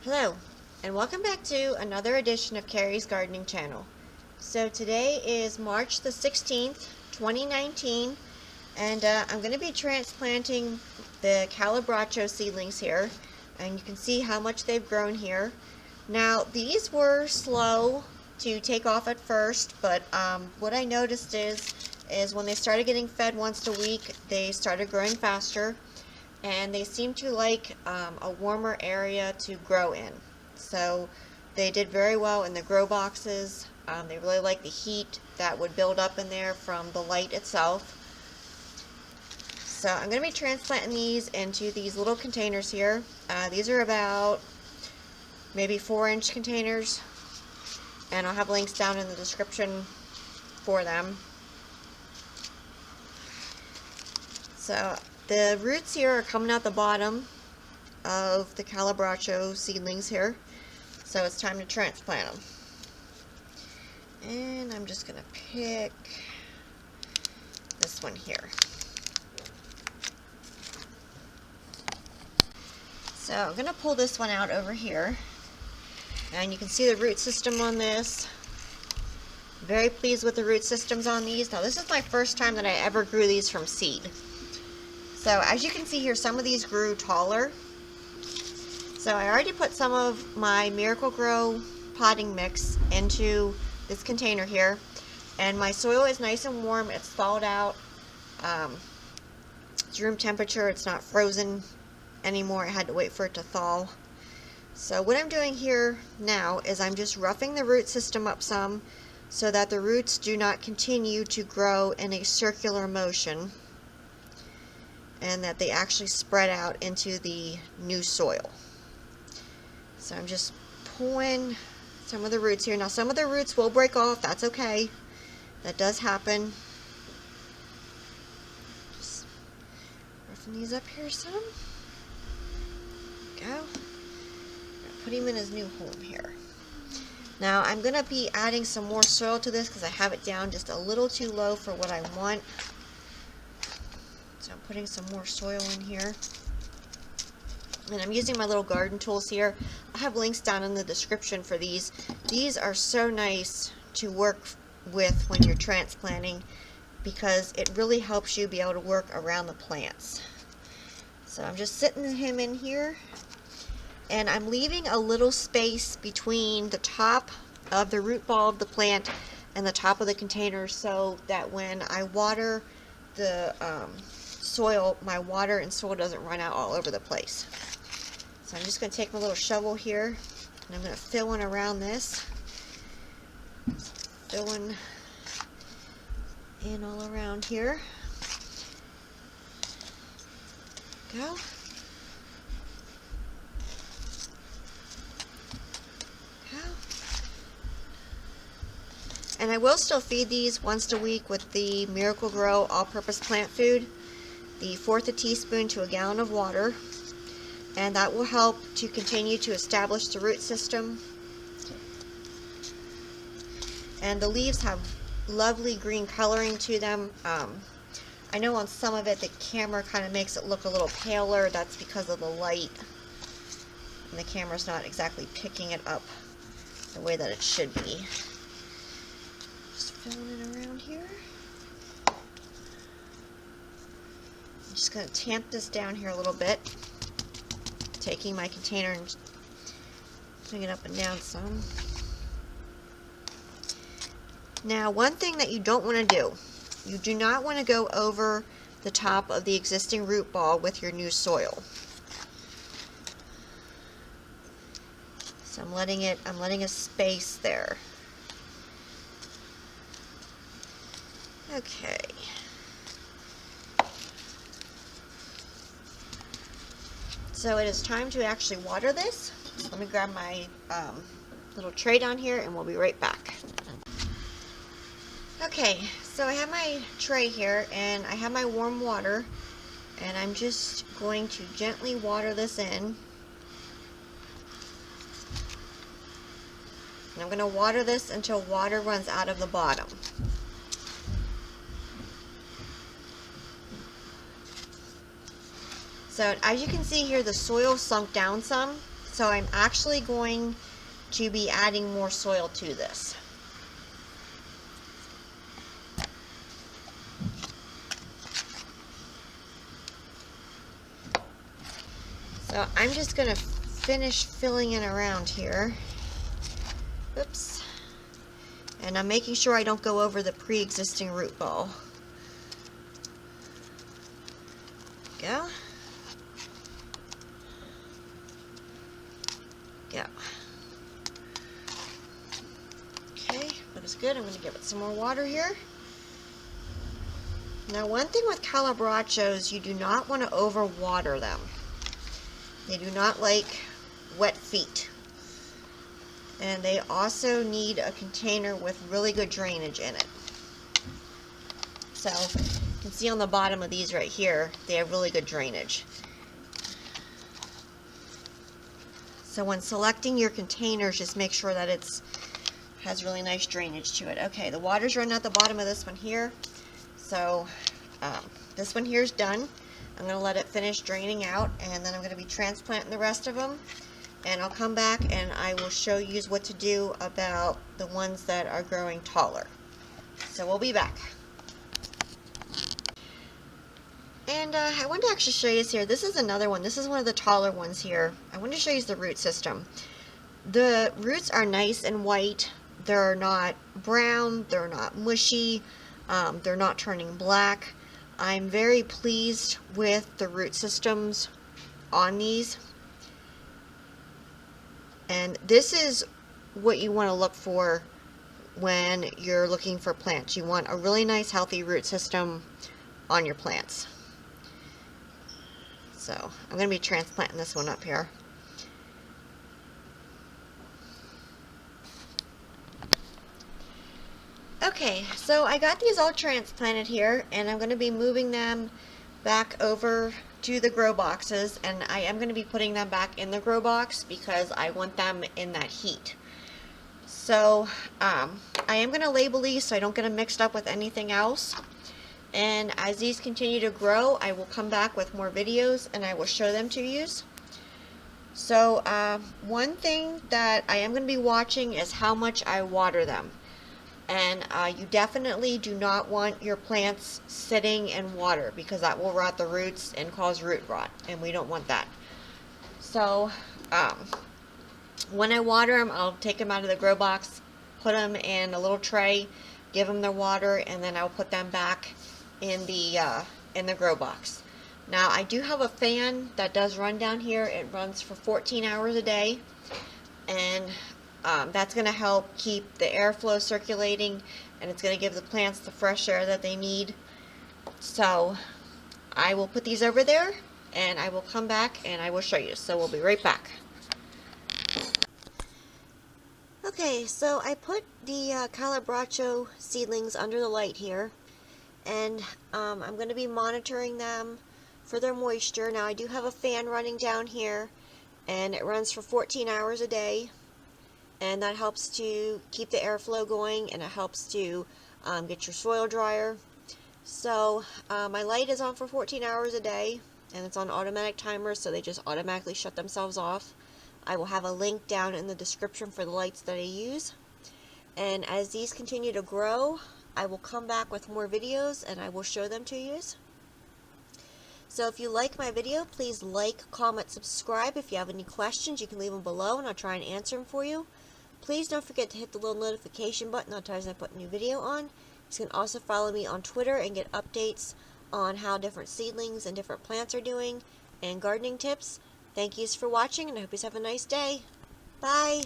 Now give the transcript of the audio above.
Hello, and welcome back to another edition of Carrie's Gardening Channel. So today is March the 16th, 2019, and I'm going to be transplanting the calibrachoa seedlings here, and you can see how much they've grown here. Now, these were slow to take off at first, but what I noticed is when they started getting fed once a week, they started growing faster. And they seem to like a warmer area to grow in. So they did very well in the grow boxes. They really like the heat that would build up in there from the light itself. So I'm going to be transplanting these into these little containers here. These are about maybe 4-inch containers, and I'll have links down in the description for them. So the roots here are coming out the bottom of the calibrachoa seedlings here, so it's time to transplant them. And I'm just going to pick this one here. So I'm going to pull this one out over here, and you can see the root system on this. Very pleased with the root systems on these. Now, this is my first time that I ever grew these from seed. So as you can see here, some of these grew taller. So I already put some of my Miracle-Gro potting mix into this container here, and my soil is nice and warm. It's thawed out. It's room temperature. It's not frozen anymore. I had to wait for it to thaw. So what I'm doing here now is I'm just roughing the root system up some so that the roots do not continue to grow in a circular motion, and that they actually spread out into the new soil. So I'm just pulling some of the roots here. Now, some of the roots will break off. That's okay. That does happen. Just roughing these up here some. There we go. Put him in his new home here. Now, I'm going to be adding some more soil to this because I have it down just a little too low for what I want. So I'm putting some more soil in here. And I'm using my little garden tools here. I have links down in the description for these. These are so nice to work with when you're transplanting because it really helps you be able to work around the plants. So I'm just sitting him in here, and I'm leaving a little space between the top of the root ball of the plant and the top of the container so that when I water the soil, my water and soil doesn't run out all over the place. So I'm just going to take my little shovel here, and I'm going to fill in around this. Filling in all around here. Go. And I will still feed these once a week with the Miracle-Gro all-purpose plant food, the 1/4 teaspoon to a gallon of water, and that will help to continue to establish the root system. And the leaves have lovely green coloring to them. I know on some of it the camera kind of makes it look a little paler. That's because of the light, and the camera's not exactly picking it up the way that it should be. Just filling it around here. I'm just going to tamp this down here a little bit, taking my container and putting it up and down some. Now, one thing that you don't want to do, you do not want to go over the top of the existing root ball with your new soil. So I'm letting a space there. Okay. So it is time to actually water this. So let me grab my little tray down here and we'll be right back. Okay, so I have my tray here and I have my warm water, and I'm just going to gently water this in. And I'm going to water this until water runs out of the bottom. So as you can see here, the soil sunk down some. so I'm actually going to be adding more soil to this. So I'm just going to finish filling in around here. Oops. And I'm making sure I don't go over the pre-existing root ball. Go. Go. Okay, that is good. I'm going to give it some more water here. Now, one thing with calibrachos, you do not want to overwater them. They do not like wet feet. And they also need a container with really good drainage in it. So, you can see on the bottom of these right here, they have really good drainage. So when selecting your containers, just make sure that it has really nice drainage to it. Okay, the water's running out the bottom of this one here. So this one here is done. I'm going to let it finish draining out, and then I'm going to be transplanting the rest of them. And I'll come back and I will show you what to do about the ones that are growing taller. So we'll be back. And I want to actually show you this here. This is another one. This is one of the taller ones here. I want to show you the root system. The roots are nice and white. They're not brown. They're not mushy. They're not turning black. I'm very pleased with the root systems on these. And this is what you want to look for when you're looking for plants. You want a really nice healthy root system on your plants. So I'm going to be transplanting this one up here. Okay, so I got these all transplanted here, and I'm going to be moving them back over to the grow boxes, and I am going to be putting them back in the grow box because I want them in that heat. So I am going to label these so I don't get them mixed up with anything else. And as these continue to grow, I will come back with more videos and I will show them to you. So one thing that I am going to be watching is how much I water them. And you definitely do not want your plants sitting in water because that will rot the roots and cause root rot, and we don't want that. So when I water them, I'll take them out of the grow box, put them in a little tray, give them their water, and then I'll put them back in the grow box. Now I do have a fan that does run down here. It runs for 14 hours a day, and that's going to help keep the airflow circulating, and it's going to give the plants the fresh air that they need. So I will put these over there and I will come back and I will show you. So we'll be right back. Okay, so I put the calibrachoa seedlings under the light here, and I'm going to be monitoring them for their moisture. Now I do have a fan running down here, and it runs for 14 hours a day. And that helps to keep the airflow going, and it helps to get your soil drier. So my light is on for 14 hours a day, and it's on automatic timer, so they just automatically shut themselves off. I will have a link down in the description for the lights that I use. And as these continue to grow, I will come back with more videos and I will show them to you. So if you like my video, please like, comment, subscribe. If you have any questions, you can leave them below and I'll try and answer them for you. Please don't forget to hit the little notification button on times I put a new video on. You can also follow me on Twitter and get updates on how different seedlings and different plants are doing and gardening tips. Thank you for watching, and I hope you have a nice day. Bye!